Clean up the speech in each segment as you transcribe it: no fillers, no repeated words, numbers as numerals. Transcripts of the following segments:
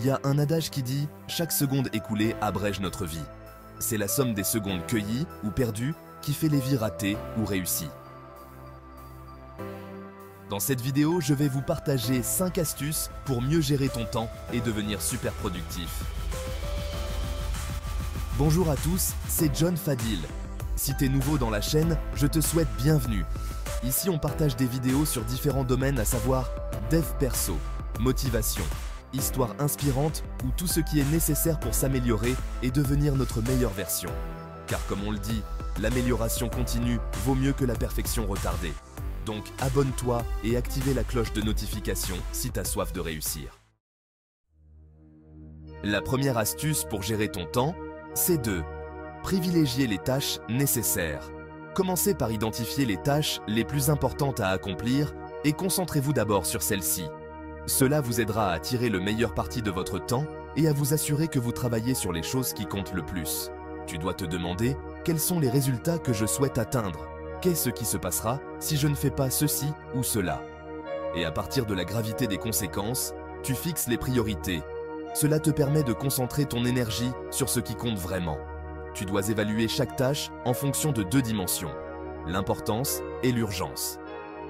Il y a un adage qui dit « Chaque seconde écoulée abrège notre vie ». C'est la somme des secondes cueillies ou perdues qui fait les vies ratées ou réussies. Dans cette vidéo, je vais vous partager 5 astuces pour mieux gérer ton temps et devenir super productif. Bonjour à tous, c'est John Fadil. Si t'es nouveau dans la chaîne, je te souhaite bienvenue. Ici, on partage des vidéos sur différents domaines, à savoir dev perso, motivation, histoire inspirante ou tout ce qui est nécessaire pour s'améliorer et devenir notre meilleure version. Car comme on le dit, l'amélioration continue vaut mieux que la perfection retardée. Donc abonne-toi et active la cloche de notification si tu as soif de réussir. La première astuce pour gérer ton temps, c'est de privilégier les tâches nécessaires. Commencez par identifier les tâches les plus importantes à accomplir et concentrez-vous d'abord sur celles-ci. Cela vous aidera à tirer le meilleur parti de votre temps et à vous assurer que vous travaillez sur les choses qui comptent le plus. Tu dois te demander quels sont les résultats que je souhaite atteindre. Qu'est-ce qui se passera si je ne fais pas ceci ou cela? Et à partir de la gravité des conséquences, tu fixes les priorités. Cela te permet de concentrer ton énergie sur ce qui compte vraiment. Tu dois évaluer chaque tâche en fonction de 2 dimensions, l'importance et l'urgence.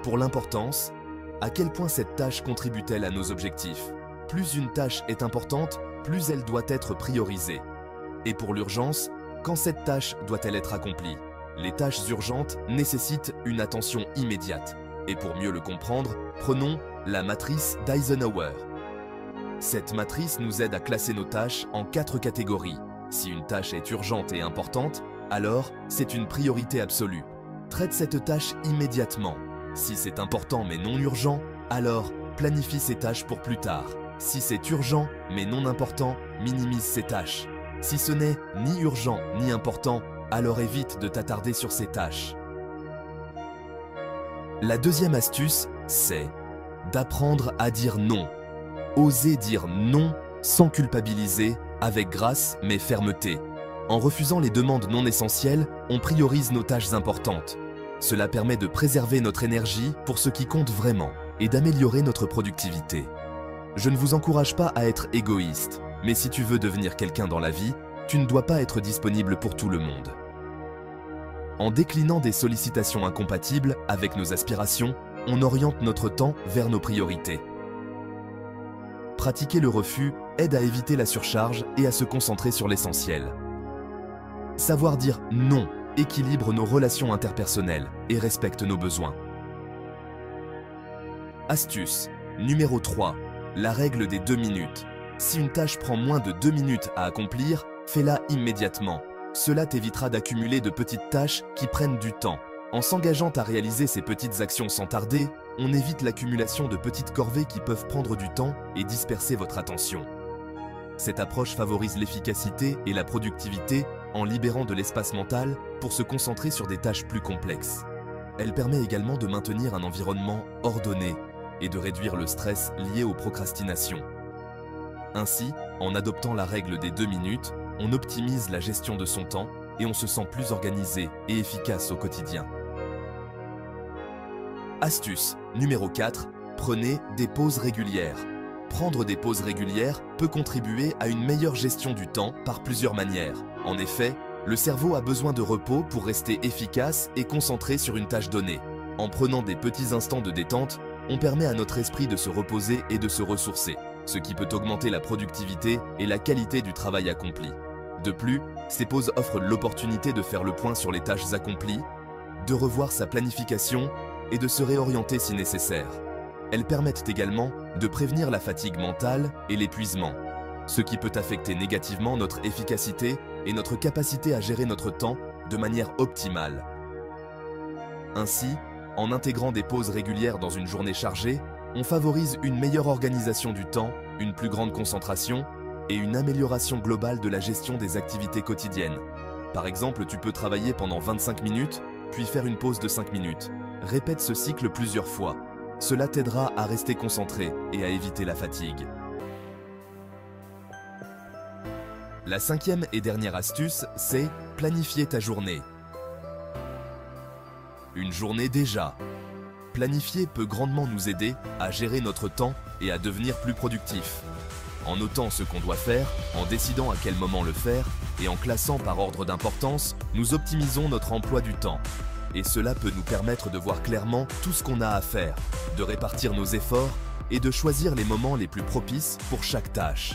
Pour l'importance, à quel point cette tâche contribue-t-elle à nos objectifs? Plus une tâche est importante, plus elle doit être priorisée. Et pour l'urgence, quand cette tâche doit-elle être accomplie? Les tâches urgentes nécessitent une attention immédiate. Et pour mieux le comprendre, prenons la matrice d'Eisenhower. Cette matrice nous aide à classer nos tâches en 4 catégories. Si une tâche est urgente et importante, alors c'est une priorité absolue. Traite cette tâche immédiatement. Si c'est important mais non urgent, alors planifie ces tâches pour plus tard. Si c'est urgent mais non important, minimise ces tâches. Si ce n'est ni urgent ni important, alors évite de t'attarder sur ces tâches. La deuxième astuce, c'est d'apprendre à dire non. Oser dire non sans culpabiliser, avec grâce mais fermeté. En refusant les demandes non essentielles, on priorise nos tâches importantes. Cela permet de préserver notre énergie pour ce qui compte vraiment et d'améliorer notre productivité. Je ne vous encourage pas à être égoïste, mais si tu veux devenir quelqu'un dans la vie, tu ne dois pas être disponible pour tout le monde. En déclinant des sollicitations incompatibles avec nos aspirations, on oriente notre temps vers nos priorités. Pratiquer le refus aide à éviter la surcharge et à se concentrer sur l'essentiel. Savoir dire non équilibre nos relations interpersonnelles et respecte nos besoins. Astuce numéro 3. La règle des 2 minutes. Si une tâche prend moins de 2 minutes à accomplir, fais-la immédiatement. Cela t'évitera d'accumuler de petites tâches qui prennent du temps. En s'engageant à réaliser ces petites actions sans tarder, on évite l'accumulation de petites corvées qui peuvent prendre du temps et disperser votre attention. Cette approche favorise l'efficacité et la productivité en libérant de l'espace mental pour se concentrer sur des tâches plus complexes. Elle permet également de maintenir un environnement ordonné et de réduire le stress lié aux procrastinations. Ainsi, en adoptant la règle des 2 minutes, on optimise la gestion de son temps et on se sent plus organisé et efficace au quotidien. Astuce numéro 4. Prenez des pauses régulières. Prendre des pauses régulières peut contribuer à une meilleure gestion du temps par plusieurs manières. En effet, le cerveau a besoin de repos pour rester efficace et concentré sur une tâche donnée. En prenant des petits instants de détente, on permet à notre esprit de se reposer et de se ressourcer, ce qui peut augmenter la productivité et la qualité du travail accompli. De plus, ces pauses offrent l'opportunité de faire le point sur les tâches accomplies, de revoir sa planification et de se réorienter si nécessaire. Elles permettent également de prévenir la fatigue mentale et l'épuisement, ce qui peut affecter négativement notre efficacité et notre capacité à gérer notre temps de manière optimale. Ainsi, en intégrant des pauses régulières dans une journée chargée, on favorise une meilleure organisation du temps, une plus grande concentration et une amélioration globale de la gestion des activités quotidiennes. Par exemple, tu peux travailler pendant 25 minutes, puis faire une pause de 5 minutes. Répète ce cycle plusieurs fois. Cela t'aidera à rester concentré et à éviter la fatigue. La 5e et dernière astuce, c'est planifier ta journée. Une journée déjà. Planifier peut grandement nous aider à gérer notre temps et à devenir plus productif. En notant ce qu'on doit faire, en décidant à quel moment le faire et en classant par ordre d'importance, nous optimisons notre emploi du temps. Et cela peut nous permettre de voir clairement tout ce qu'on a à faire, de répartir nos efforts et de choisir les moments les plus propices pour chaque tâche.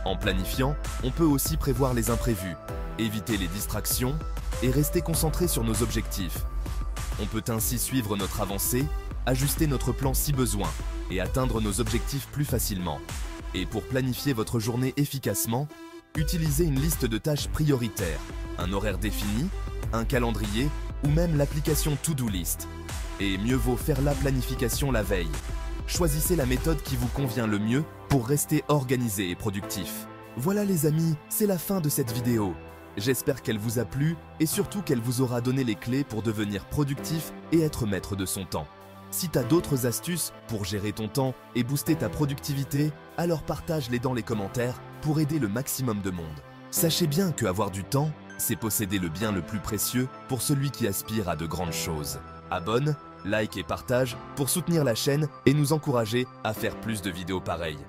En planifiant, on peut aussi prévoir les imprévus, éviter les distractions et rester concentré sur nos objectifs. On peut ainsi suivre notre avancée, ajuster notre plan si besoin et atteindre nos objectifs plus facilement. Et pour planifier votre journée efficacement, utilisez une liste de tâches prioritaires, un horaire défini, un calendrier ou même l'application To-Do List. Et mieux vaut faire la planification la veille. Choisissez la méthode qui vous convient le mieux pour rester organisé et productif. Voilà les amis, c'est la fin de cette vidéo. J'espère qu'elle vous a plu et surtout qu'elle vous aura donné les clés pour devenir productif et être maître de son temps. Si tu as d'autres astuces pour gérer ton temps et booster ta productivité, alors partage-les dans les commentaires pour aider le maximum de monde. Sachez bien qu'avoir du temps, c'est posséder le bien le plus précieux pour celui qui aspire à de grandes choses. Abonne, like et partage pour soutenir la chaîne et nous encourager à faire plus de vidéos pareilles.